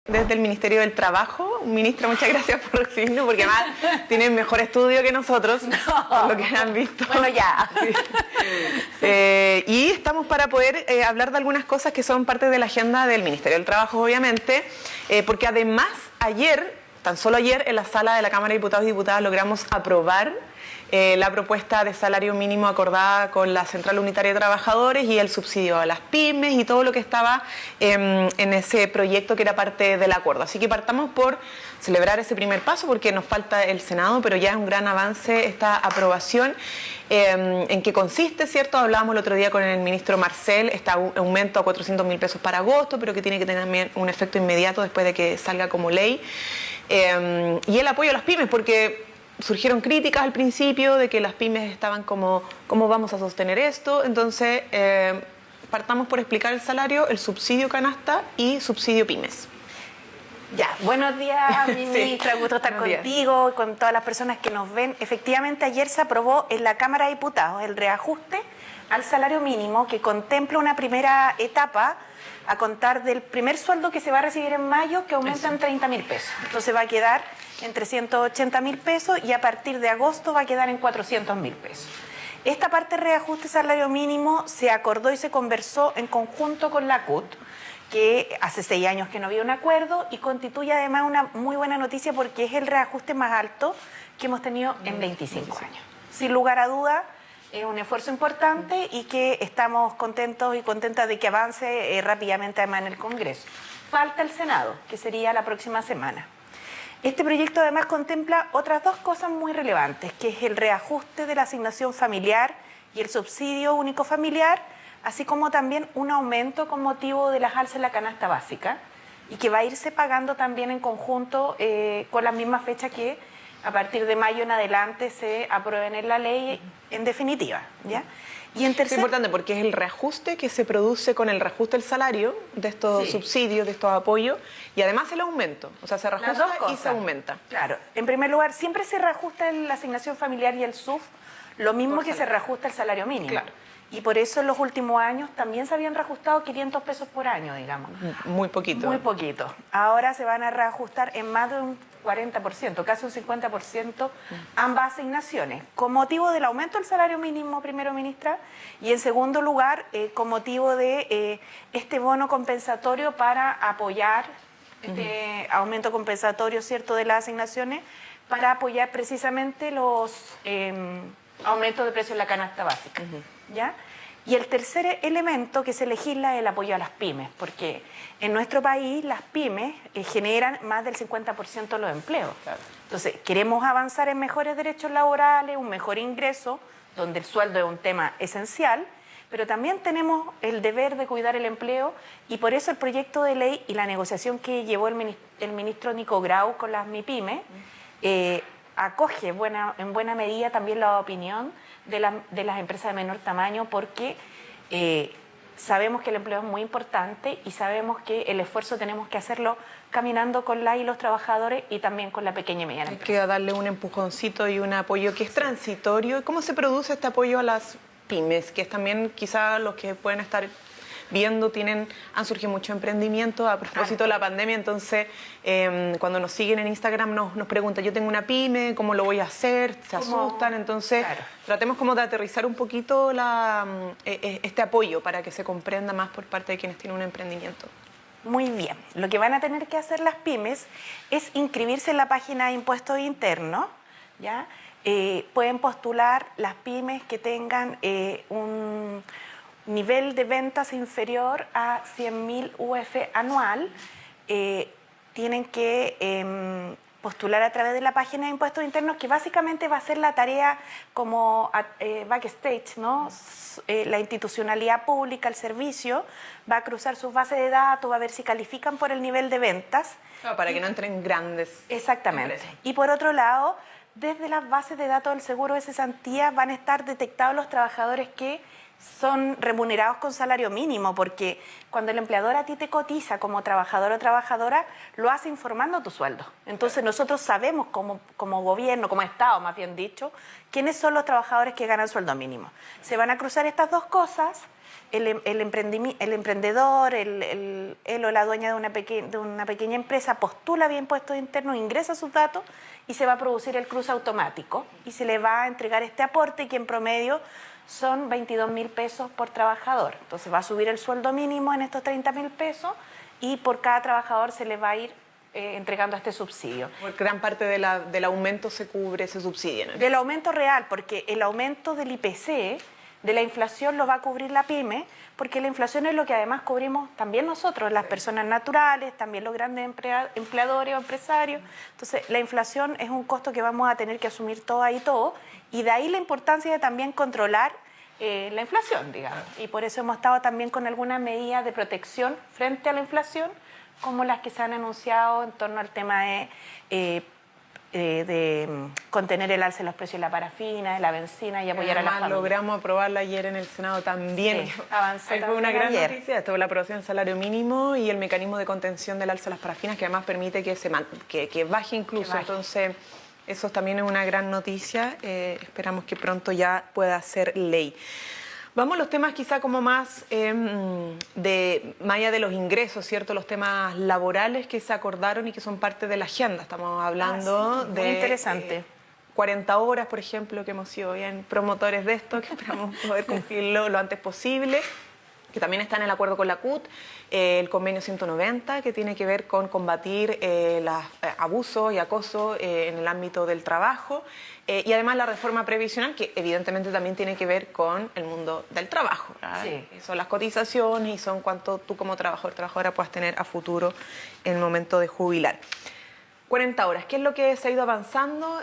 Desde el Ministerio del Trabajo. Ministra, muchas gracias por recibirnos, porque además tienen mejor estudio que nosotros, por lo que han visto. Bueno, ya. Sí. Y estamos para poder hablar de algunas cosas que son parte de la agenda del Ministerio del Trabajo, obviamente, porque además ayer, tan solo ayer, en la sala de la Cámara de Diputados y Diputadas logramos aprobar la propuesta de salario mínimo acordada con la Central Unitaria de Trabajadores y el subsidio a las pymes y todo lo que estaba en ese proyecto que era parte del acuerdo. Así que partamos por celebrar ese primer paso porque nos falta el Senado, pero ya es un gran avance esta aprobación. ¿En qué consiste, cierto? Hablábamos el otro día con el ministro Marcel, este aumento a 400.000 pesos para agosto, pero que tiene que tener también un efecto inmediato después de que salga como ley. Y el apoyo a las pymes, porque surgieron críticas al principio de que las pymes estaban como, ¿cómo vamos a sostener esto? Entonces, partamos por explicar el salario, el subsidio canasta y subsidio pymes. Ya, buenos días, ministra, gusto estar contigo y con todas las personas que nos ven. Efectivamente, ayer se aprobó en la Cámara de Diputados el reajuste al salario mínimo que contempla una primera etapa a contar del primer sueldo que se va a recibir en mayo, que aumenta en 30.000 pesos. Entonces va a quedar en 380.000 pesos y a partir de agosto va a quedar en 400.000 pesos. Esta parte de reajuste salario mínimo se acordó y se conversó en conjunto con la CUT, que hace 6 años que no había un acuerdo y constituye además una muy buena noticia porque es el reajuste más alto que hemos tenido en 25 años. Sin lugar a duda, es un esfuerzo importante y que estamos contentos y contentas de que avance rápidamente además en el Congreso. Falta el Senado, que sería la próxima semana. Este proyecto además contempla otras dos cosas muy relevantes, que es el reajuste de la asignación familiar y el subsidio único familiar, así como también un aumento con motivo de las alzas en la canasta básica y que va a irse pagando también en conjunto con las mismas fechas que a partir de mayo en adelante se aprueben en la ley en definitiva, ¿ya? Y en tercer... Es importante porque es el reajuste que se produce con el reajuste del salario de estos subsidios, de estos apoyos, y además el aumento, o sea, se reajusta y se aumenta. Claro, en primer lugar, siempre se reajusta la asignación familiar y el SUF, lo mismo que se reajusta el salario mínimo. Claro. Y por eso en los últimos años también se habían reajustado 500 pesos por año, digamos. Muy poquito. Muy poquito. Ahora se van a reajustar en más de un 40%, casi un 50%, ambas asignaciones, con motivo del aumento del salario mínimo, primero, ministra, y en segundo lugar, con motivo de este bono compensatorio para apoyar, este aumento compensatorio, ¿cierto?, de las asignaciones, para apoyar precisamente los aumentos de precio en la canasta básica, ¿ya? Y el tercer elemento que se legisla es el apoyo a las pymes, porque en nuestro país las pymes generan más del 50% de los empleos. Claro. Entonces, queremos avanzar en mejores derechos laborales, un mejor ingreso, donde el sueldo es un tema esencial, pero también tenemos el deber de cuidar el empleo y por eso el proyecto de ley y la negociación que llevó el ministro Nico Grau con las MIPYME acoge en buena medida también la opinión de las empresas de menor tamaño porque sabemos que el empleo es muy importante y sabemos que el esfuerzo tenemos que hacerlo caminando con la y los trabajadores y también con la pequeña y mediana empresa. Hay que darle un empujoncito y un apoyo que es transitorio. ¿Cómo se produce este apoyo a las pymes? Que es también quizá los que pueden estar viendo, han surgido muchos emprendimientos a propósito de la pandemia, entonces cuando nos siguen en Instagram nos preguntan, yo tengo una pyme, ¿cómo lo voy a hacer? Se asustan, entonces tratemos como de aterrizar un poquito este apoyo para que se comprenda más por parte de quienes tienen un emprendimiento. Muy bien, lo que van a tener que hacer las pymes es inscribirse en la página de impuestos internos, ¿ya? Pueden postular las pymes que tengan un nivel de ventas inferior a 100.000 UF anual, tienen que postular a través de la página de impuestos internos, que básicamente va a ser la tarea como backstage, ¿no? La institucionalidad pública, el servicio, va a cruzar sus bases de datos, va a ver si califican por el nivel de ventas. No, para que no entren grandes. Exactamente. Empresas. Y por otro lado, desde las bases de datos del seguro de cesantía van a estar detectados los trabajadores que son remunerados con salario mínimo, porque cuando el empleador a ti te cotiza como trabajador o trabajadora, lo hace informando tu sueldo. Entonces nosotros sabemos como gobierno, como Estado más bien dicho, quiénes son los trabajadores que ganan sueldo mínimo. Se van a cruzar estas dos cosas, el emprendedor, él o la dueña de una pequeña empresa postula vía impuestos internos, ingresa sus datos y se va a producir el cruce automático y se le va a entregar este aporte que en promedio son 22.000 pesos por trabajador. Entonces va a subir el sueldo mínimo en estos 30.000 pesos y por cada trabajador se le va a ir entregando este subsidio. Por gran parte del aumento se cubre ese subsidio, ¿no? Del aumento real, porque el aumento del IPC, de la inflación, lo va a cubrir la pyme, porque la inflación es lo que además cubrimos también nosotros, las personas naturales, también los grandes empleadores o empresarios. Entonces, la inflación es un costo que vamos a tener que asumir todo ahí todo, y de ahí la importancia de también controlar la inflación, digamos. Y por eso hemos estado también con algunas medidas de protección frente a la inflación, como las que se han anunciado en torno al tema de contener el alza de los precios de la parafina, de la benzina y apoyar a la familia. Logramos aprobarla ayer en el Senado también. Sí, avanzó. Fue una gran noticia. Esto fue la aprobación del salario mínimo y el mecanismo de contención del alza de las parafinas, que además permite que baje incluso. Que baje. Entonces, eso también es una gran noticia. Esperamos que pronto ya pueda ser ley. Vamos a los temas quizá como más más allá de los ingresos, ¿cierto? Los temas laborales que se acordaron y que son parte de la agenda. Estamos hablando de... Muy interesante. 40 horas, por ejemplo, que hemos sido bien promotores de esto, que esperamos poder cumplirlo lo antes posible, que también está en el acuerdo con la CUT, el convenio 190, que tiene que ver con combatir los abusos y acoso en el ámbito del trabajo, y además la reforma previsional, que evidentemente también tiene que ver con el mundo del trabajo, ¿verdad? Sí. Son las cotizaciones y son cuánto tú como trabajador, trabajadora puedas tener a futuro en el momento de jubilar. 40 horas, ¿qué es lo que se ha ido avanzando?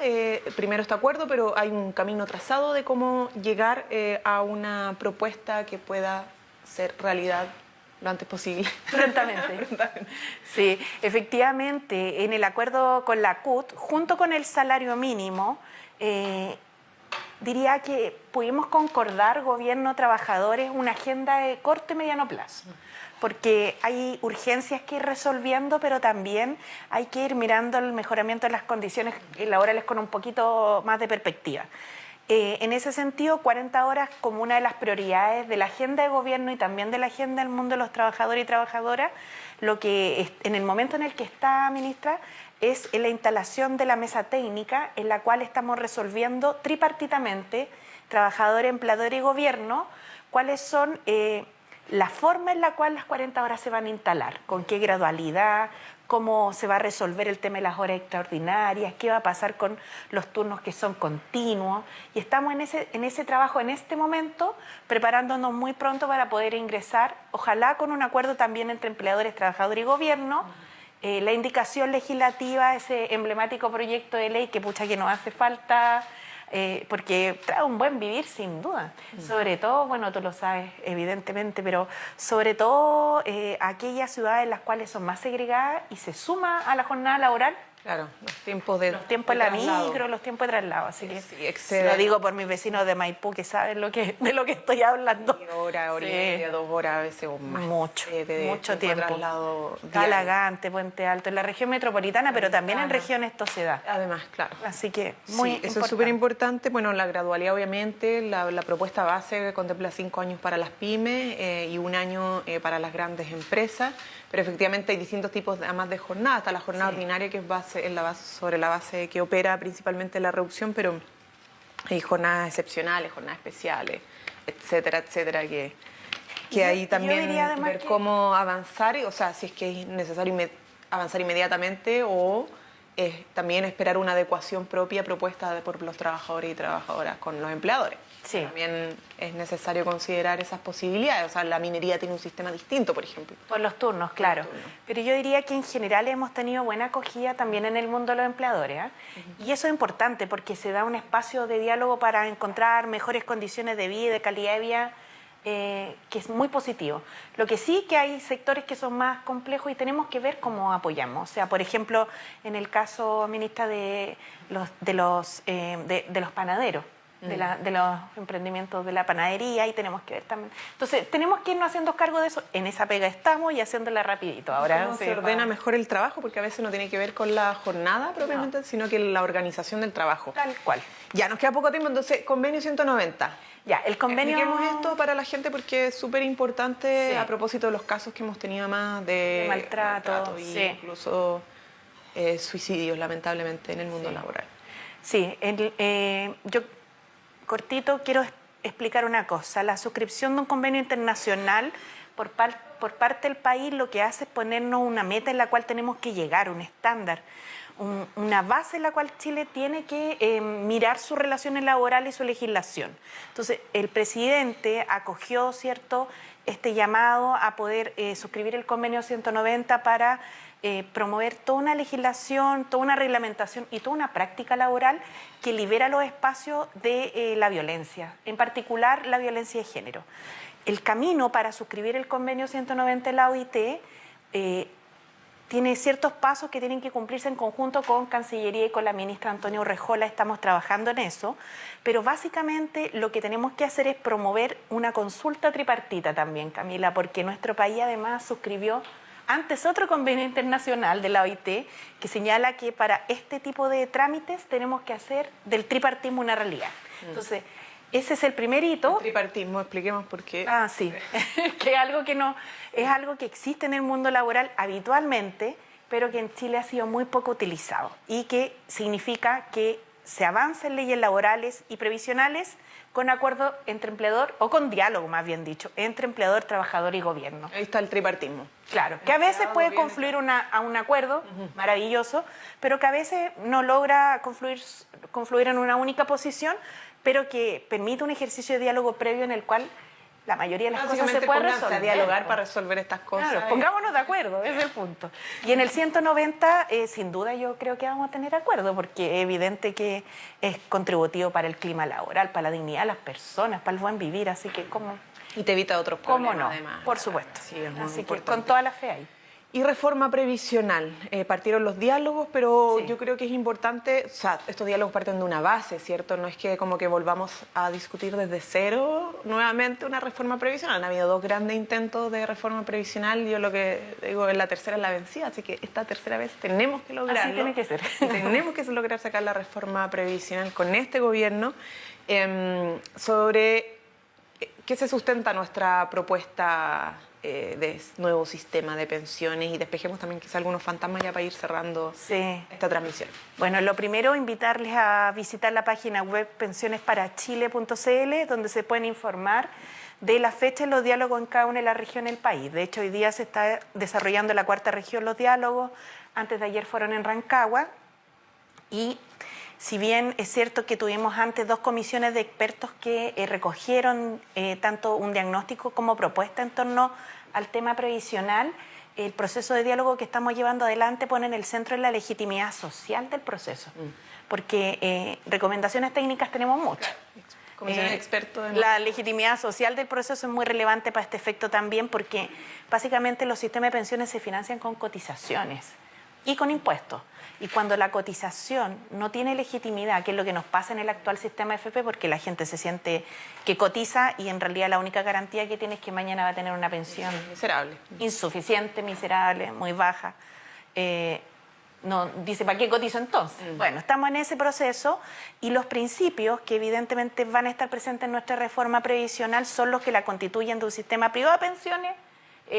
Primero este acuerdo, pero hay un camino trazado de cómo llegar a una propuesta que pueda ser realidad lo antes posible. Prontamente. Sí, efectivamente, en el acuerdo con la CUT, junto con el salario mínimo, diría que pudimos concordar, gobierno, trabajadores, una agenda de corto y mediano plazo. Porque hay urgencias que ir resolviendo, pero también hay que ir mirando el mejoramiento de las condiciones laborales con un poquito más de perspectiva. En ese sentido, 40 horas como una de las prioridades de la agenda de gobierno y también de la agenda del mundo de los trabajadores y trabajadoras, lo que en el momento en el que está, ministra, es la instalación de la mesa técnica en la cual estamos resolviendo tripartitamente, trabajadores, empleadores y gobierno, cuáles son la forma en la cual las 40 horas se van a instalar, con qué gradualidad, cómo se va a resolver el tema de las horas extraordinarias, qué va a pasar con los turnos que son continuos. Y estamos en ese trabajo en este momento, preparándonos muy pronto para poder ingresar, ojalá con un acuerdo también entre empleadores, trabajadores y gobierno, la indicación legislativa, ese emblemático proyecto de ley que pucha que nos hace falta, porque trae un buen vivir sin duda, sobre todo, bueno, tú lo sabes evidentemente, pero sobre todo aquellas ciudades en las cuales son más segregadas y se suma a la jornada laboral. Claro, los tiempos de en la micro, los tiempos de traslado, así que sí, lo digo por mis vecinos de Maipú que saben de lo que estoy hablando. Hora y media, 2 horas a veces o más. Mucho tiempo. Talagante, Puente Alto, en la región metropolitana, pero también en regiones esto se da. Además, claro. Así que muy importante. Eso es súper importante. Bueno, la gradualidad obviamente, la propuesta base contempla 5 años para las pymes y 1 año para las grandes empresas, pero efectivamente hay distintos tipos además de jornada. Está la jornada ordinaria, que es sobre la base que opera principalmente la reducción, pero hay jornadas excepcionales, jornadas especiales, etcétera, etcétera, que ahí también ver cómo avanzar, o sea, si es que es necesario avanzar inmediatamente o también esperar una adecuación propia propuesta por los trabajadores y trabajadoras con los empleadores. Sí. También es necesario considerar esas posibilidades. O sea, la minería tiene un sistema distinto, por ejemplo. Por los turnos, claro. Pero yo diría que en general hemos tenido buena acogida también en el mundo de los empleadores, ¿eh? Y eso es importante porque se da un espacio de diálogo para encontrar mejores condiciones de vida, de calidad de vida, que es muy positivo. Lo que sí que hay sectores que son más complejos y tenemos que ver cómo apoyamos. O sea, por ejemplo, en el caso, ministra, de los panaderos. de los emprendimientos de la panadería y tenemos que ver también. Entonces, tenemos que irnos haciendo cargo de eso. En esa pega estamos y haciéndola rapidito. Ahora ¿Cómo se ordena mejor el trabajo? Porque a veces no tiene que ver con la jornada propiamente, sino que la organización del trabajo. Tal cual. Ya, nos queda poco tiempo, entonces, convenio 190. Ya, el convenio... Expliquemos esto para la gente porque es súper importante a propósito de los casos que hemos tenido más de maltrato y incluso suicidios, lamentablemente, en el mundo laboral. Sí, yo cortito quiero explicar una cosa. La suscripción de un convenio internacional por parte del país lo que hace es ponernos una meta en la cual tenemos que llegar, un estándar, una base en la cual Chile tiene que mirar sus relaciones laborales y su legislación. Entonces, el presidente acogió, ¿cierto?, este llamado a poder suscribir el convenio 190 para promover toda una legislación, toda una reglamentación y toda una práctica laboral que libera los espacios de la violencia, en particular la violencia de género. El camino para suscribir el convenio 190 de la OIT tiene ciertos pasos que tienen que cumplirse en conjunto con Cancillería y con la ministra Antonia Urrejola. Estamos trabajando en eso, pero básicamente lo que tenemos que hacer es promover una consulta tripartita también, Camila, porque nuestro país además suscribió antes otro convenio internacional de la OIT que señala que para este tipo de trámites tenemos que hacer del tripartismo una realidad. Entonces, ese es el primer hito. El tripartismo, expliquemos por qué. Ah, sí, que es algo que existe en el mundo laboral habitualmente, pero que en Chile ha sido muy poco utilizado y que significa que se avance en leyes laborales y previsionales con acuerdo entre empleador, o con diálogo más bien dicho, entre empleador, trabajador y gobierno. Ahí está el tripartismo. Claro, que a veces puede confluir a un acuerdo maravilloso, pero que a veces no logra confluir en una única posición, pero que permite un ejercicio de diálogo previo en el cual la mayoría de las cosas se puede resolver. A dialogar para resolver estas cosas. Claro, pongámonos de acuerdo, ese es el punto. Y en el 190, sin duda yo creo que vamos a tener acuerdo, porque es evidente que es contributivo para el clima laboral, para la dignidad de las personas, para el buen vivir, así que como... Y te evita otros problemas, ¿cómo no? además. Por supuesto. Sí, es muy así importante. que con toda la fe ahí. Y reforma previsional. Partieron los diálogos, pero Sí. yo creo que es importante, o sea, estos diálogos parten de una base, ¿cierto? No es que como que volvamos a discutir desde cero nuevamente una reforma previsional. Han habido 2 grandes intentos de reforma previsional. Yo lo que digo es la tercera es la vencida, así que esta tercera vez tenemos que lograrlo. Así tiene que ser. Tenemos que lograr sacar la reforma previsional con este gobierno. Sobre qué se sustenta nuestra propuesta de nuevo sistema de pensiones, y despejemos también quizá algunos fantasmas ya para ir cerrando esta transmisión. Bueno, lo primero, invitarles a visitar la página web pensionesparachile.cl, donde se pueden informar de la fecha y los diálogos en cada una de las regiones del país. De hecho, hoy día se está desarrollando en la 4ª región los diálogos. Antes de ayer fueron en Rancagua. Y si bien es cierto que tuvimos antes 2 comisiones de expertos que recogieron tanto un diagnóstico como propuesta en torno al tema previsional, el proceso de diálogo que estamos llevando adelante pone en el centro la legitimidad social del proceso, porque recomendaciones técnicas tenemos muchas. Comisiones de expertos. La legitimidad social del proceso es muy relevante para este efecto también, porque básicamente los sistemas de pensiones se financian con cotizaciones y con impuestos. Y cuando la cotización no tiene legitimidad, que es lo que nos pasa en el actual sistema FP, porque la gente se siente que cotiza y en realidad la única garantía que tiene es que mañana va a tener una pensión miserable, insuficiente, miserable, muy baja. No, dice, ¿para qué cotizo entonces? Bueno, estamos en ese proceso y los principios que evidentemente van a estar presentes en nuestra reforma previsional son los que la constituyen de un sistema privado de pensiones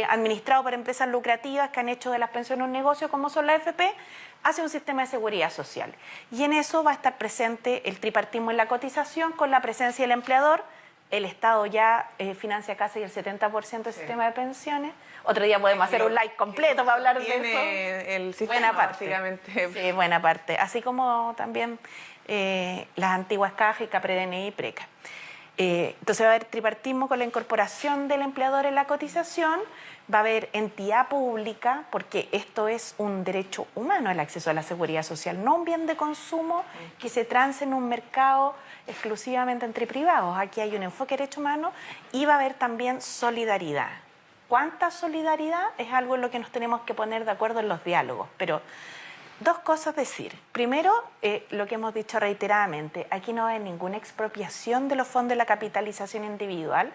administrado por empresas lucrativas que han hecho de las pensiones un negocio como son las FP, hacia un sistema de seguridad social. Y en eso va a estar presente el tripartismo en la cotización con la presencia del empleador. El Estado ya financia casi el 70% del sistema de pensiones. Otro día podemos hacer un live completo para hablar de eso. El sistema, buena parte. básicamente. Sí, buena parte. Así como también las antiguas cajas y CAPREDNI y PRECA. Entonces va a haber tripartismo con la incorporación del empleador en la cotización, va a haber entidad pública, porque esto es un derecho humano, el acceso a la seguridad social, no un bien de consumo que se transe en un mercado exclusivamente entre privados. Aquí hay un enfoque de derecho humano y va a haber también solidaridad. ¿Cuánta solidaridad? Es algo en lo que nos tenemos que poner de acuerdo en los diálogos, pero Dos cosas decir. Primero, lo que hemos dicho reiteradamente, aquí no hay ninguna expropiación de los fondos de la capitalización individual.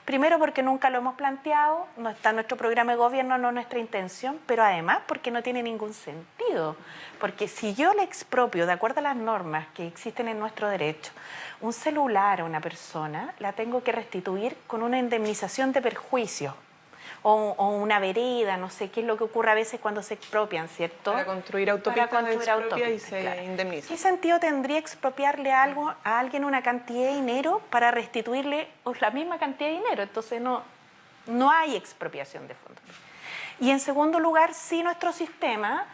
Primero porque nunca lo hemos planteado, no está en nuestro programa de gobierno, no es nuestra intención, pero además porque no tiene ningún sentido. Porque si yo le expropio, de acuerdo a las normas que existen en nuestro derecho, un celular a una persona, la tengo que restituir con una indemnización de perjuicio. O una vereda, no sé qué es lo que ocurre a veces cuando se expropian, ¿cierto? Para construir autopistas se expropia y se indemniza. ¿Qué sentido tendría expropiarle algo a alguien una cantidad de dinero para restituirle la misma cantidad de dinero? Entonces no hay expropiación de fondos. Y en segundo lugar, sí nuestro sistema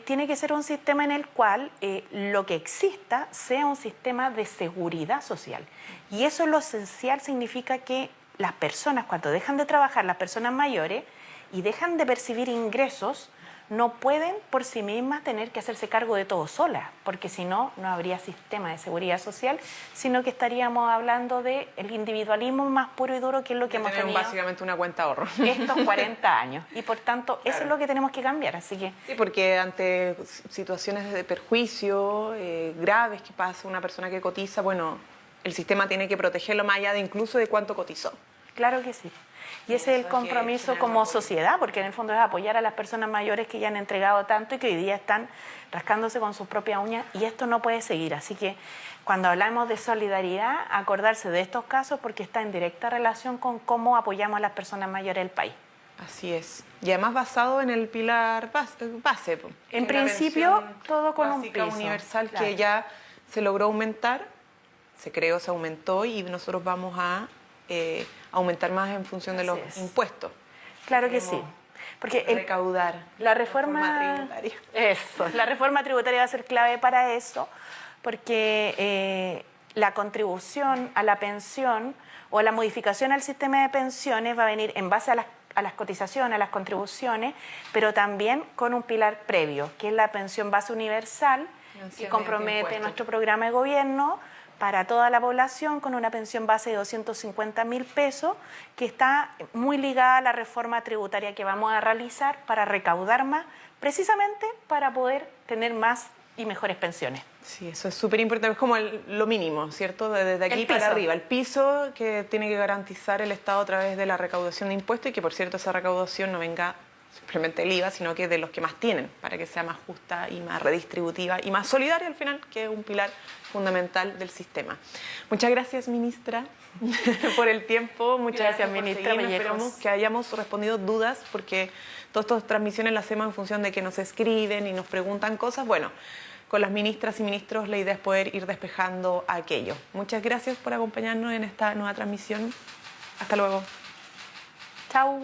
tiene que ser un sistema en el cual lo que exista sea un sistema de seguridad social. Y eso es lo esencial, significa que las personas, cuando dejan de trabajar, las personas mayores, y dejan de percibir ingresos, no pueden por sí mismas tener que hacerse cargo de todo solas, porque si no, no habría sistema de seguridad social, sino que estaríamos hablando del individualismo más puro y duro, que es lo que hemos tenido básicamente una cuenta de ahorro estos 40 años. Y por tanto, eso es lo que tenemos que cambiar. Así que sí, porque ante situaciones de perjuicio graves que pasa una persona que cotiza, bueno, el sistema tiene que protegerlo más allá de incluso de cuánto cotizó. Claro que sí. Y ese es el compromiso como sociedad, porque en el fondo es apoyar a las personas mayores que ya han entregado tanto y que hoy día están rascándose con sus propias uñas, y esto no puede seguir. Así que cuando hablamos de solidaridad, acordarse de estos casos, porque está en directa relación con cómo apoyamos a las personas mayores del país. Así es. Y además basado en el pilar base. En principio, todo con un piso universal, claro, que ya se logró aumentar, se creó, se aumentó, y nosotros vamos a aumentar más en función de los impuestos. Claro que sí. Porque recaudar la reforma tributaria. Eso, la reforma tributaria va a ser clave para eso, porque la contribución a la pensión o la modificación al sistema de pensiones va a venir en base a las cotizaciones, a las contribuciones, pero también con un pilar previo, que es la pensión base universal, que compromete nuestro programa de gobierno para toda la población, con una pensión base de 250.000 pesos, que está muy ligada a la reforma tributaria que vamos a realizar para recaudar más, precisamente para poder tener más y mejores pensiones. Sí, eso es súper importante, es como lo mínimo, ¿cierto? Desde aquí para arriba, el piso que tiene que garantizar el Estado a través de la recaudación de impuestos, y que por cierto esa recaudación no venga simplemente el IVA, sino que de los que más tienen, para que sea más justa y más redistributiva y más solidaria al final, que es un pilar fundamental del sistema. Muchas gracias, ministra, por el tiempo. Muchas gracias ministra. Esperamos que hayamos respondido dudas, porque todas estas transmisiones las hacemos en función de que nos escriben y nos preguntan cosas. Bueno, con las ministras y ministros la idea es poder ir despejando aquello. Muchas gracias por acompañarnos en esta nueva transmisión. Hasta luego. Chau.